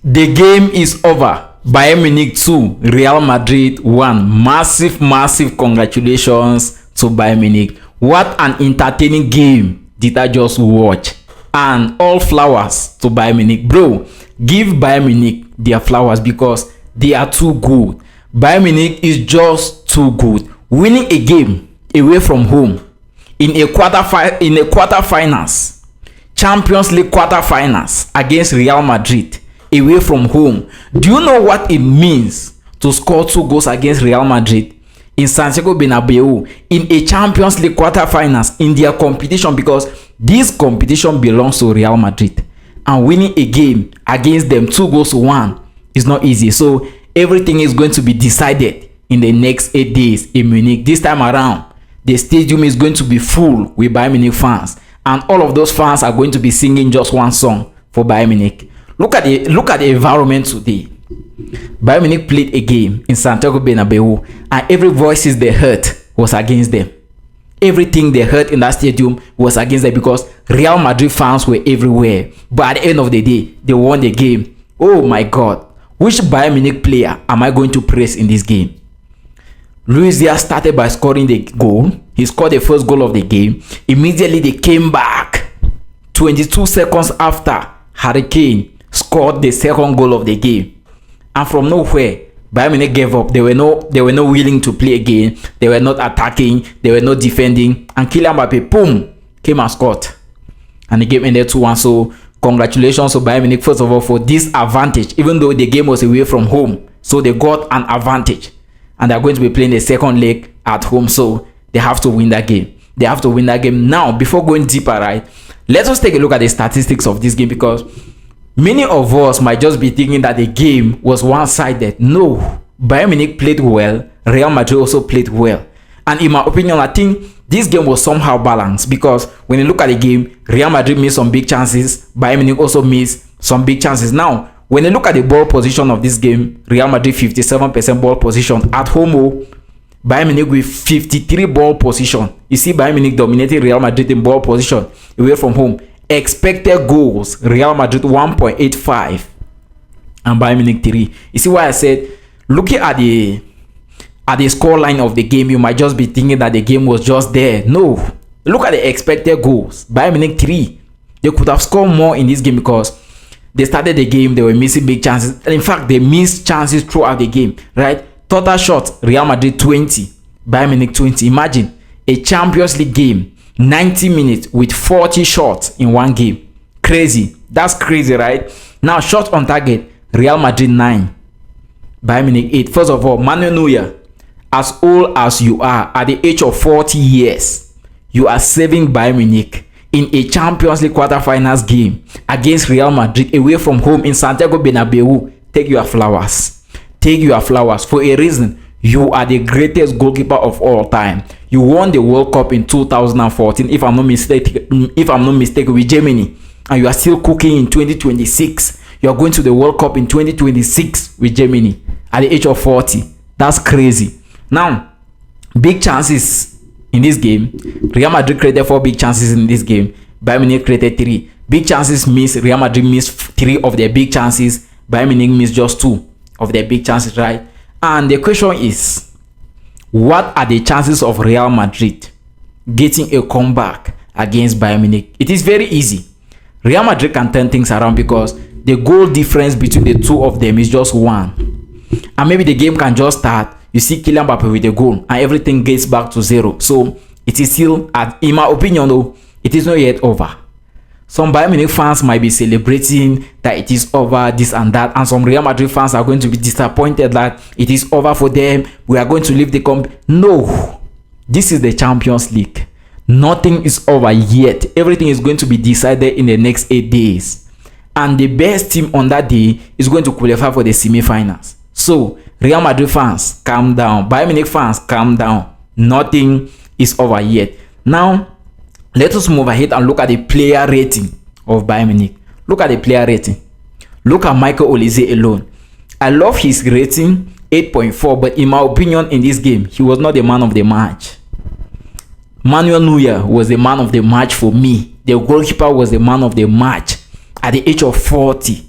The game is over. Bayern Munich 2, Real Madrid 1. Massive congratulations to Bayern Munich. What an entertaining game did I just watch. And all flowers to Bayern Munich. Bro, give Bayern Munich their flowers because they are too good. Bayern Munich is just too good. Winning a game away from home in a quarter-finals, Champions League quarter-finals against Real Madrid away from home. Do you know what it means to score 2 goals against Real Madrid in Santiago Bernabeu in a Champions League quarter-finals in their competition? Because this competition belongs to Real Madrid, and winning a game against them 2-1 is not easy. So everything is going to be decided in the next 8 days in Munich. This time around, the stadium is going to be full with Bayern Munich fans, and all of those fans are going to be singing just one song for Bayern Munich. Look at the environment today. Bayern Munich played a game in Santiago Bernabeu, and every voices they heard was against them. Everything they heard in that stadium was against them because Real Madrid fans were everywhere. But at the end of the day, they won the game. Oh my God. Which Bayern Munich player am I going to praise in this game? Díaz started by scoring the goal. He scored the first goal of the game. Immediately they came back. 22 seconds after, Kane scored the second goal of the game. And from nowhere, Bayern Munich gave up. They were not willing to play again. They were not attacking. They were not defending. And Kylian Mbappé, boom, came and scored. And the game ended 2-1. So congratulations to Bayern Munich, first of all, for this advantage, even though the game was away from home. So they got an advantage. And they're going to be playing the second leg at home. So they have to win that game. They have to win that game. Now, before going deeper, right, let us take a look at the statistics of this game, because many of us might just be thinking that the game was one-sided. No, Bayern Munich played well. Real Madrid also played well. And in my opinion, I think this game was somehow balanced, because when you look at the game, Real Madrid missed some big chances. Bayern Munich also missed some big chances. Now, when you look at the ball position of this game, Real Madrid 57% ball position at home. Bayern Munich with 53 ball position. You see Bayern Munich dominating Real Madrid in ball position away from home. Expected goals, Real Madrid 1.85 and Bayern Munich 3. You see why I said, looking at the score line of the game, you might just be thinking that the game was just there. No, look at the expected goals. Bayern Munich 3. They could have scored more in this game because they started the game, they were missing big chances. And in fact, they missed chances throughout the game, right? Total shots, Real Madrid 20, Bayern Munich 20. Imagine a Champions League game, 90 minutes with 40 shots in one game. Crazy. That's crazy, right? Now, shots on target, Real Madrid 9, Bayern Munich 8. First of all, Manuel Neuer, as old as you are, at the age of 40 years, you are saving Bayern Munich in a Champions League quarter-finals game against Real Madrid away from home in Santiago Bernabeu. Take your flowers. Take your flowers. For a reason, you are the greatest goalkeeper of all time. You won the World Cup in 2014, if I'm not mistaken, with Germany, and you are still cooking in 2026. You are going to the World Cup in 2026 with Germany at the age of 40. That's crazy. Now, big chances in this game. Real Madrid created 4 big chances in this game. Bayern Munich created 3. Big chances missed. Real Madrid missed 3 of their big chances. Bayern Munich missed just 2 of their big chances, right? And the question is, what are the chances of Real Madrid getting a comeback against Bayern Munich? It is very easy. Real Madrid can turn things around because the goal difference between the two of them is just 1. And maybe the game can just start. You see Kylian Mbappé with a goal and everything gets back to 0. So it is still, in my opinion though, it is not yet over. Some Bayern Munich fans might be celebrating that it is over, this and that. And some Real Madrid fans are going to be disappointed that it is over for them. We are going to leave the comp. No, this is the Champions League. Nothing is over yet. Everything is going to be decided in the next 8 days. And the best team on that day is going to qualify for the semi-finals. So, Real Madrid fans, calm down. Bayern Munich fans, calm down. Nothing is over yet. Now, let us move ahead and look at the player rating of Bayern Munich. Look at the player rating. Look at Michael Olise alone. I love his rating, 8.4, but in my opinion, in this game, he was not the man of the match. Manuel Neuer was the man of the match for me. The goalkeeper was the man of the match at the age of 40.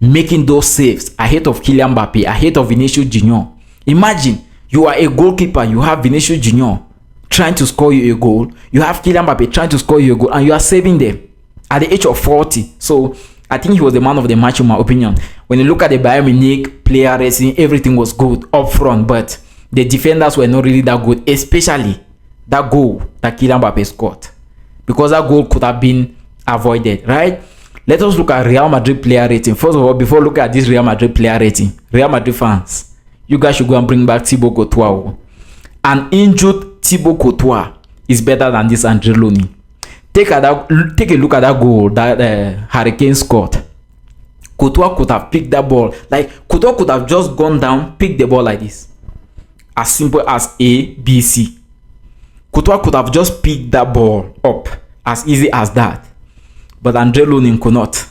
making those saves ahead of Kylian Mbappé, ahead of Vinicius Junior. Imagine you are a goalkeeper, you have Vinicius Junior trying to score you a goal, you have Kylian Mbappé trying to score you a goal, and you are saving them at the age of 40. So I think he was the man of the match in my opinion. When you look at the Bayern Munich player rating, everything was good up front, but the defenders were not really that good, especially that goal that Kylian Mbappé scored, because that goal could have been avoided, right? Let us look at Real Madrid player rating. First of all, before looking at this Real Madrid player rating, Real Madrid fans, you guys should go and bring back Thibaut Courtois. An injured Thibaut Courtois is better than this Andre Looney. Take a look at that goal that Harry Kane scored. Courtois could have picked that ball. Like, Courtois could have just gone down, picked the ball like this. As simple as A, B, C. Courtois could have just picked that ball up. As easy as that. But Andre Looney could not.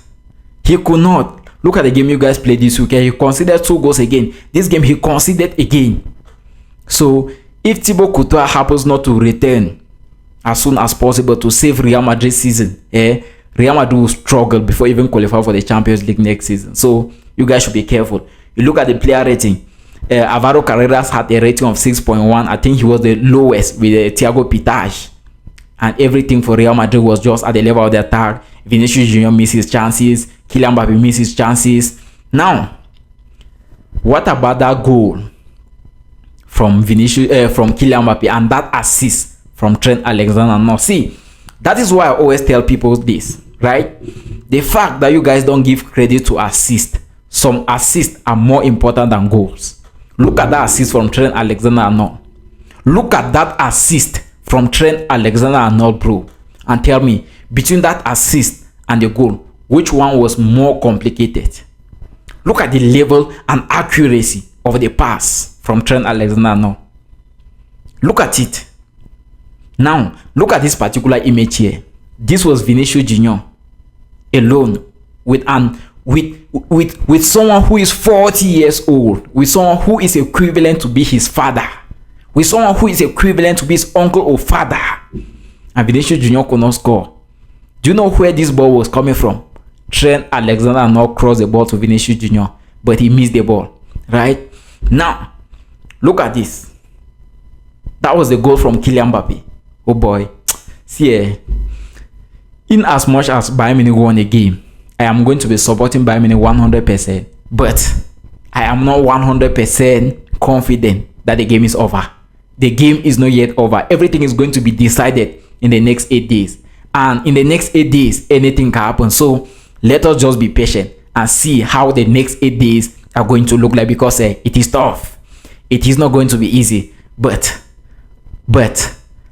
He could not. Look at the game you guys played this weekend. He conceded 2 goals again. This game he conceded again. So, if Thibaut Courtois happens not to return as soon as possible to save Real Madrid season, Real Madrid will struggle before even qualify for the Champions League next season. So you guys should be careful. You look at the player rating. Alvaro Carreras had a rating of 6.1. I think he was the lowest with Thiago Pitage. And everything for Real Madrid was just at the level of the attack. Vinicius Junior missed his chances. Kylian Mbappé missed his chances. Now, what about that goal from Kylian Mbappé and that assist from Trent Alexander-Arnold? See, that is why I always tell people this, right? The fact that you guys don't give credit to assist. Some assists are more important than goals. Look at that assist from Trent Alexander-Arnold. Look at that assist from Trent Alexander-Arnold, bro, and tell me, between that assist and the goal, which one was more complicated? Look at the level and accuracy of the pass from Trent Alexander-Arnold. Look at it. Now, look at this particular image here. This was Vinicius Junior alone with someone who is 40 years old, with someone who is equivalent to be his father, with someone who is equivalent to be his uncle or father, and Vinicius Junior could not score. Do you know where this ball was coming from? Trent Alexander-Arnold crossed the ball to Vinicius Junior, but he missed the ball, right? Now, look at this. That was the goal from Kylian Mbappé. Oh boy. See, in as much as Bayern Munich won a game, I am going to be supporting Bayern Munich 100%. But I am not 100% confident that the game is over. The game is not yet over. Everything is going to be decided in the next 8 days. And in the next 8 days, anything can happen. So let us just be patient and see how the next 8 days are going to look like, because it is tough. It is not going to be easy. But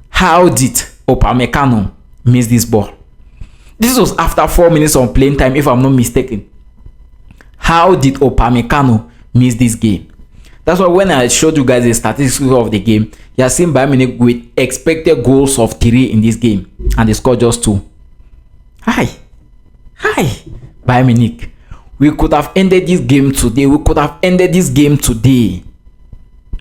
how did Upamecano miss this ball? This was after 4 minutes of playing time, if I'm not mistaken. How did Upamecano miss this game? That's why when I showed you guys the statistics of the game, you are seeing Bayern Munich with expected goals of 3 in this game, and they scored just 2. Hi, Bayern Munich. We could have ended this game today.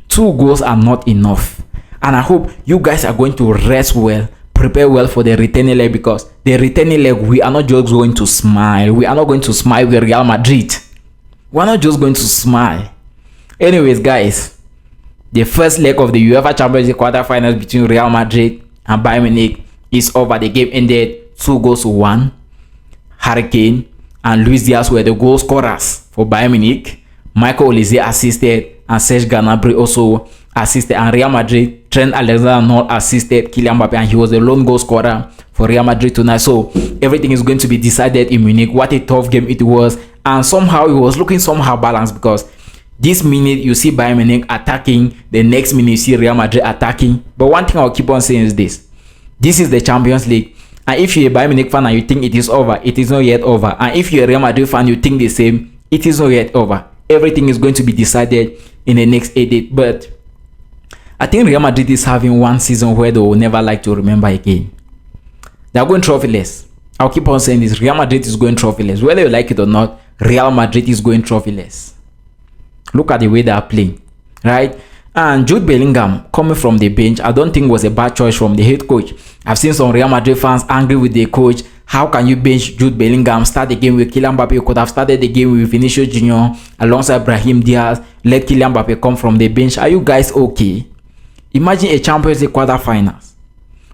2 goals are not enough. And I hope you guys are going to rest well, prepare well for the returning leg, because the returning leg, we are not just going to smile. We are not going to smile with Real Madrid. We are not just going to smile. Anyways, guys, the first leg of the UEFA Champions League Quarter-Finals between Real Madrid and Bayern Munich is over. The game ended 2-1. Harry Kane and Luis Díaz were the goal scorers for Bayern Munich. Michael Olise assisted, and Serge Gnabry also assisted. And Real Madrid, Trent Alexander-Arnold assisted Kylian Mbappé, and he was the lone goal scorer for Real Madrid tonight. So everything is going to be decided in Munich. What a tough game it was, and somehow it was looking somehow balanced, because this minute you see Bayern Munich attacking, the next minute you see Real Madrid attacking. But one thing I'll keep on saying is this is the Champions League, and if you're a Bayern Munich fan and you think it is over, it is not yet over. And if you're a Real Madrid fan, you think the same, it is not yet over. Everything is going to be decided in the next 8 days. But I think Real Madrid is having one season where they will never like to remember again. They are going trophyless. I'll keep on saying this. Real Madrid is going trophyless. Whether you like it or not, Real Madrid is going trophyless. Look at the way they are playing, right? And Jude Bellingham coming from the bench, I don't think was a bad choice from the head coach. I've seen some Real Madrid fans angry with the coach, How can you bench Jude Bellingham, start the game with Kylian Mbappé? You could have started the game with Vinicius Junior alongside Brahim Díaz. Let Kylian Mbappé come from the bench. Are you guys okay? Imagine a Champions League quarter-finals.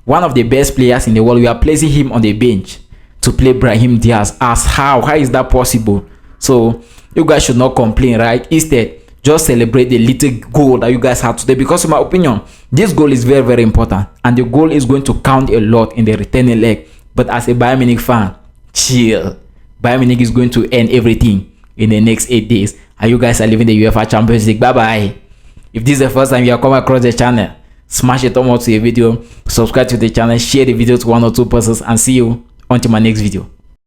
One of the best players in the world, we are placing him on the bench to play Brahim Díaz. As how is that possible? So you guys should not complain, right? Instead, just celebrate the little goal that you guys have today, because in my opinion, this goal is very, very important, and the goal is going to count a lot in the returning leg. But as a Bayern Munich fan, chill. Bayern Munich is going to end everything in the next 8 days, and you guys are leaving the UEFA Champions League. Bye bye. If this is the first time you are coming across the channel, smash a thumb up to the video, subscribe to the channel, share the video to 1 or 2 persons, and see you until my next video.